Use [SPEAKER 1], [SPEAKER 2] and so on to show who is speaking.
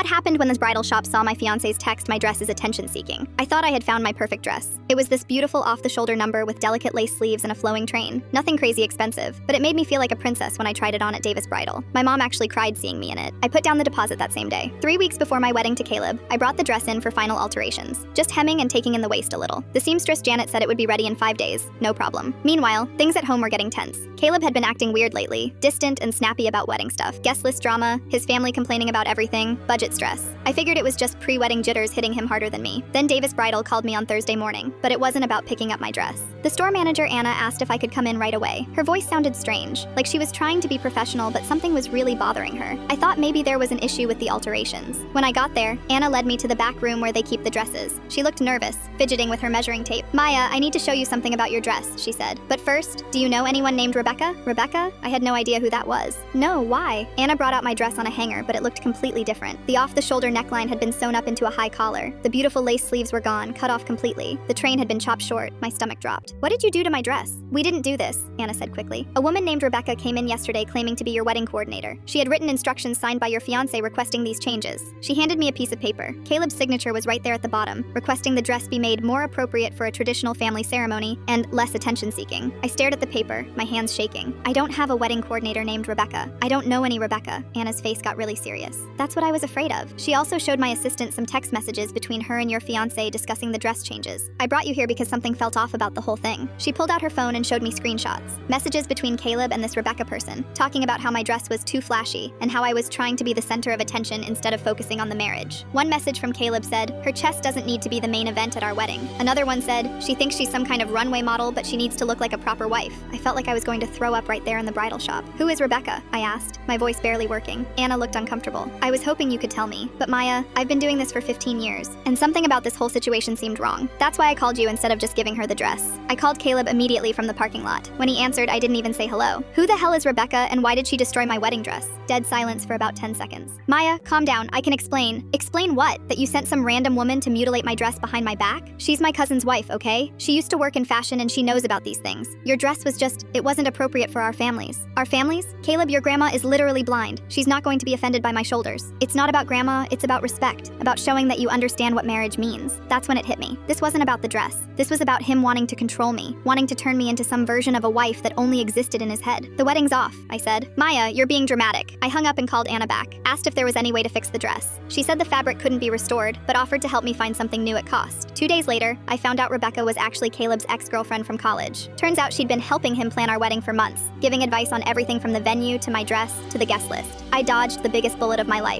[SPEAKER 1] What happened when the bridal shop saw my fiance's text my dress is attention-seeking? I thought I had found my perfect dress. It was this beautiful off-the-shoulder number with delicate lace sleeves and a flowing train. Nothing crazy expensive, but it made me feel like a princess when I tried it on at Davis Bridal. My mom actually cried seeing me in it. I put down the deposit that same day. 3 weeks before my wedding to Caleb, I brought the dress in for final alterations. Just hemming and taking in the waist a little. The seamstress Janet said it would be ready in 5 days. No problem. Meanwhile, things at home were getting tense. Caleb had been acting weird lately, distant and snappy about wedding stuff. Guest list drama, his family complaining about everything, budget stress. I figured it was just pre-wedding jitters hitting him harder than me. Then Davis Bridal called me on Thursday morning, but it wasn't about picking up my dress. The store manager, Anna, asked if I could come in right away. Her voice sounded strange, like she was trying to be professional, but something was really bothering her. I thought maybe there was an issue with the alterations. When I got there, Anna led me to the back room where they keep the dresses. She looked nervous, fidgeting with her measuring tape. "Maya, I need to show you something about your dress," she said. "But first, do you know anyone named Rebecca?" Rebecca? I had no idea who that was. No, why? Anna brought out my dress on a hanger, but it looked completely different. The off-the-shoulder neckline had been sewn up into a high collar. The beautiful lace sleeves were gone, cut off completely. The train had been chopped short. My stomach dropped. "What did you do to my dress?" "We didn't do this," Anna said quickly. "A woman named Rebecca came in yesterday claiming to be your wedding coordinator. She had written instructions signed by your fiancé requesting these changes." She handed me a piece of paper. Caleb's signature was right there at the bottom, requesting the dress be made more appropriate for a traditional family ceremony and less attention-seeking. I stared at the paper, my hands shaking. "I don't have a wedding coordinator named Rebecca. I don't know any Rebecca." Anna's face got really serious. "That's what I was afraid of." She also showed my assistant some text messages between her and your fiancé discussing the dress changes. "I brought you here because something felt off about the whole thing." She pulled out her phone and showed me screenshots. Messages between Caleb and this Rebecca person, talking about how my dress was too flashy and how I was trying to be the center of attention instead of focusing on the marriage. One message from Caleb said, "Her chest doesn't need to be the main event at our wedding." Another one said, "She thinks she's some kind of runway model, but she needs to look like a proper wife." I felt like I was going to throw up right there in the bridal shop. "Who is Rebecca?" I asked, my voice barely working. Anna looked uncomfortable. "I was hoping you could tell me. But Maya, I've been doing this for 15 years, and something about this whole situation seemed wrong. That's why I called you instead of just giving her the dress." I called Caleb immediately from the parking lot. When he answered, I didn't even say hello. "Who the hell is Rebecca, and why did she destroy my wedding dress?" Dead silence for about 10 seconds. "Maya, calm down. I can explain." "Explain what? That you sent some random woman to mutilate my dress behind my back? She's my cousin's wife, okay? She used to work in fashion and she knows about these things. Your dress was just, it wasn't appropriate for our families." "Our families? Caleb, your grandma is literally blind. She's not going to be offended by my shoulders." "It's not about grandma, it's about respect, about showing that you understand what marriage means." That's when it hit me. This wasn't about the dress. This was about him wanting to control me, wanting to turn me into some version of a wife that only existed in his head. "The wedding's off," I said. "Maya, you're being dramatic." I hung up and called Anna back, asked if there was any way to fix the dress. She said the fabric couldn't be restored, but offered to help me find something new at cost. 2 days later, I found out Rebecca was actually Caleb's ex-girlfriend from college. Turns out she'd been helping him plan our wedding for months, giving advice on everything from the venue to my dress to the guest list. I dodged the biggest bullet of my life.